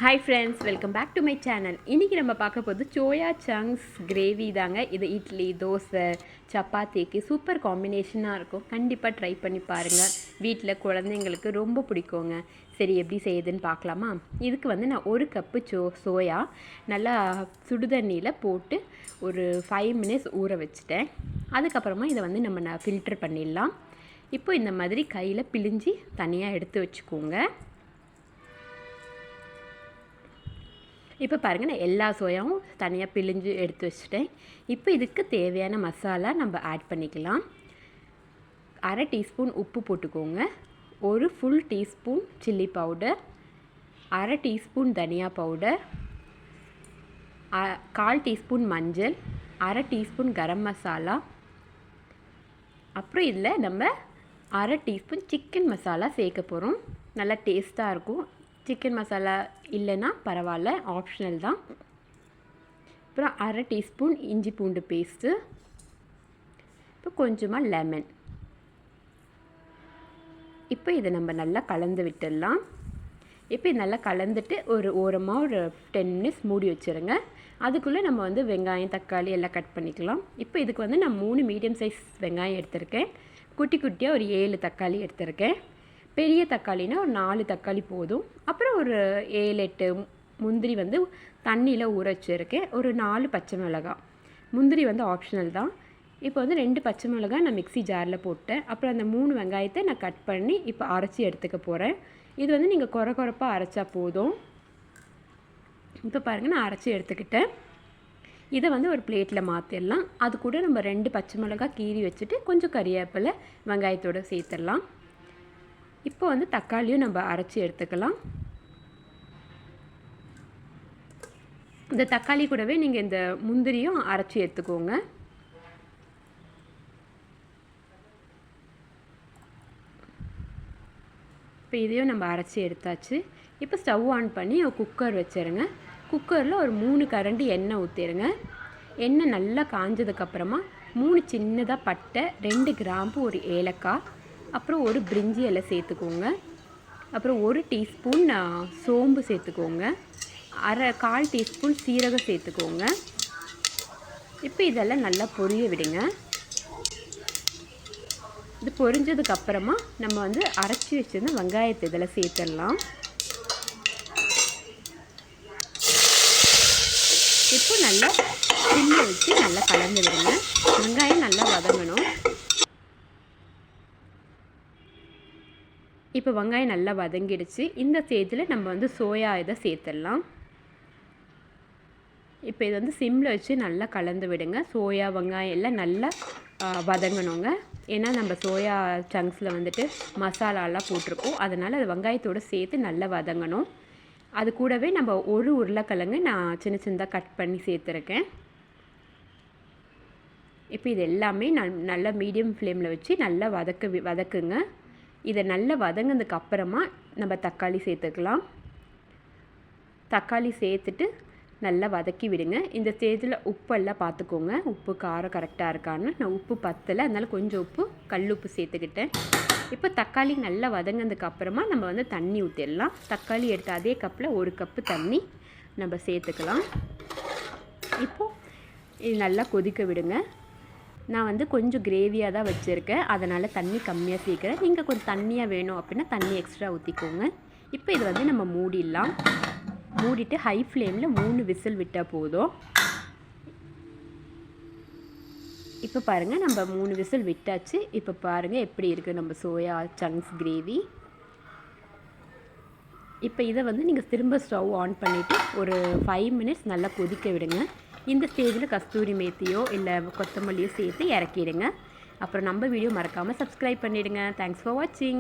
Hi friends, welcome back to my channel. இன்றைக்கி நம்ம பார்க்க போகிறது சோயா சங்க்ஸ் கிரேவி தாங்க. இது இட்லி, தோசை, சப்பாத்திக்கு சூப்பர் காம்பினேஷனாக இருக்கும். கண்டிப்பாக ட்ரை பண்ணி பாருங்கள். வீட்டில் குழந்தைங்களுக்கு ரொம்ப பிடிக்குங்க. சரி, எப்படி செய்யுதுன்னு பார்க்கலாமா? இதுக்கு நான் 1 கப்பு சோயா நல்லா சுடுதண்ணியில் போட்டு ஒரு 5 மினிட்ஸ் ஊற வச்சுட்டேன். அதுக்கப்புறமா இதை நம்ம ஃபில்டர் பண்ணிடலாம். இப்போ இந்த மாதிரி கையில் பிழிஞ்சி தனியாக எடுத்து வச்சுக்கோங்க. இப்போ பாருங்கள், நான் எல்லா சோயாவும் தனியாக பிழிஞ்சு எடுத்து வச்சுட்டேன். இப்போ இதுக்கு தேவையான மசாலா நம்ம ஆட் பண்ணிக்கலாம். 1/2 டீஸ்பூன் உப்பு போட்டுக்கோங்க, 1 full teaspoon chilli powder, 1/2 teaspoon தனியா பவுடர், 1/4 டீஸ்பூன் மஞ்சள், 1/2 டீஸ்பூன் கரம் மசாலா. அப்புறம் இதில் நம்ம 1/2 டீஸ்பூன் சிக்கன் மசாலா சேர்க்க போகிறோம். நல்லா டேஸ்ட்டாக இருக்கும். சிக்கன் மசாலா இல்லைன்னா பரவாயில்ல, ஆப்ஷனல் தான். அப்புறம் 1/2 டீஸ்பூன் இஞ்சி பூண்டு பேஸ்ட்டு. இப்போ கொஞ்சமாக லெமன். இப்போ இதை நம்ம நல்லா கலந்து விட்டுடலாம். இப்போ இது நல்லா கலந்துட்டு ஒரு ஓரமாக ஒரு 10 மினிட்ஸ் மூடி வச்சுருங்க. அதுக்குள்ளே நம்ம வெங்காயம், தக்காளி எல்லாம் கட் பண்ணிக்கலாம். இப்போ இதுக்கு நான் 3 மீடியம் சைஸ் வெங்காயம் எடுத்திருக்கேன். குட்டி குட்டியாக ஒரு 7 தக்காளி எடுத்திருக்கேன். பெரிய தக்காளினா ஒரு 4 தக்காளி போதும். அப்புறம் ஒரு 7-8 முந்திரி தண்ணியில் ஊற வச்சுருக்கேன். ஒரு 4 பச்சை மிளகாய். முந்திரி ஆப்ஷனல் தான். இப்போ 2 பச்சை மிளகாய் நான் மிக்ஸி ஜாரில் போட்டேன். அப்புறம் அந்த 3 வெங்காயத்தை நான் கட் பண்ணி இப்போ அரைச்சி எடுத்துக்க போகிறேன். இது நீங்கள் குறப்பாக அரைச்சா போதும். இப்போ பாருங்கள், நான் அரைச்சி எடுத்துக்கிட்டேன். இதை ஒரு பிளேட்டில் மாற்றிடலாம். அது கூட நம்ம 2 பச்சை மிளகாய் கீறி வச்சுட்டு கொஞ்சம் கறிவேப்பிலை வெங்காயத்தோடு சேர்த்துடலாம். இப்போ தக்காளியும் நம்ம அரைச்சி எடுத்துக்கலாம். இந்த தக்காளி கூடவே நீங்கள் இந்த முந்திரியும் அரைச்சி எடுத்துக்கோங்க. இப்போ இதையும் நம்ம அரைச்சி எடுத்தாச்சு. இப்போ ஸ்டவ் ஆன் பண்ணி குக்கர் வச்சுருங்க. குக்கரில் ஒரு 3 கரண்டி எண்ணெய் ஊற்றிடுங்க. எண்ணெய் நல்லா காஞ்சதுக்கப்புறமா 3 சின்னதாக பட்டை, 2 கிராம்பு, ஒரு ஏலக்காய், அப்புறம் ஒரு பிரிஞ்சி இலை சேர்த்துக்கோங்க. அப்புறம் 1 டீஸ்பூன் சோம்பு சேர்த்துக்கோங்க. 1/4 டீஸ்பூன் சீரகம் சேர்த்துக்கோங்க. இப்போ இதெல்லாம் நல்லா பொரிய விடுங்க. இது பொரிஞ்சதுக்கப்புறமா நம்ம அரைச்சி வச்சிருந்த வெங்காயத்தை இதில் சேர்த்துடலாம். இப்போ நல்லா சிம்மில் வச்சு நல்லா கலந்து விடுங்க. வெங்காயம் நல்லா வதங்கணும். இப்போ வெங்காயம் நல்லா வதங்கிடுச்சு. இந்த ஸ்டேஜில் நம்ம சோயா இதை சேர்த்துடலாம். இப்போ இது சிம்மில் வச்சு நல்லா கலந்து விடுங்க. சோயா வெங்காயம் எல்லாம் நல்லா வதங்கணுங்க. ஏன்னா நம்ம சோயா சங்க்ஸில் மசாலாலாம் போட்டிருக்கோம். அதனால் அது வெங்காயத்தோடு சேர்த்து நல்லா வதங்கணும். அது கூடவே நம்ம ஒரு உருளைக்கிழங்கு நான் சின்ன சின்னதாக கட் பண்ணி சேர்த்துருக்கேன். இப்போ இது எல்லாமே நல்லா மீடியம் ஃப்ளேமில் வச்சு நல்லா வதக்குங்க. இதை நல்லா வதங்கினதுக்கு அப்புறமா நம்ம தக்காளி சேர்த்துக்கலாம். தக்காளி சேர்த்துட்டு நல்லா வதக்கி விடுங்க. இந்த ஸ்டேஜில் உப்பெல்லாம் பார்த்துக்கோங்க, உப்பு காரம் கரெக்டாக இருக்கான்னு. நான் உப்பு பத்தலை, அதனால் கொஞ்சம் உப்பு கல் உப்பு சேர்த்துக்கிட்டேன். இப்போ தக்காளி நல்லா வதங்கினதுக்கு அப்புறமா நம்ம தண்ணி ஊற்றிடலாம். தக்காளி எடுத்து அதே கப்பில் 1 கப்பு தண்ணி நம்ம சேர்த்துக்கலாம். இப்போது இது நல்லா கொதிக்க விடுங்க. நான் கொஞ்சம் கிரேவியாக தான் வச்சுருக்கேன், அதனால் தண்ணி கம்மியாக சேர்க்குறேன். நீங்கள் கொஞ்சம் தண்ணியாக வேணும் அப்படின்னா தண்ணி எக்ஸ்ட்ரா ஊற்றிக்கோங்க. இப்போ இது நம்ம மூடிடலாம். மூடிட்டு ஹை ஃப்ளேமில் 3 விசில் விட்டால் போதும். இப்போ பாருங்கள், நம்ம 3 விசில் விட்டாச்சு. இப்போ பாருங்கள் எப்படி இருக்குது நம்ம சோயா சங்க்ஸ் கிரேவி. இப்போ இதை நீங்கள் திரும்ப ஸ்டவ் ஆன் பண்ணிவிட்டு ஒரு 5 மினிட்ஸ் நல்லா கொதிக்க விடுங்க. இந்த ஸ்டேஜில் கஸ்தூரி மேத்தியோ இல்லை கொத்தமல்லியோ சேர்த்து இறக்கிடுங்க. அப்புறம் நம்ம வீடியோ மறக்காமல் சப்ஸ்கிரைப் பண்ணிவிடுங்க. தேங்க்ஸ் ஃபார் வாட்சிங்.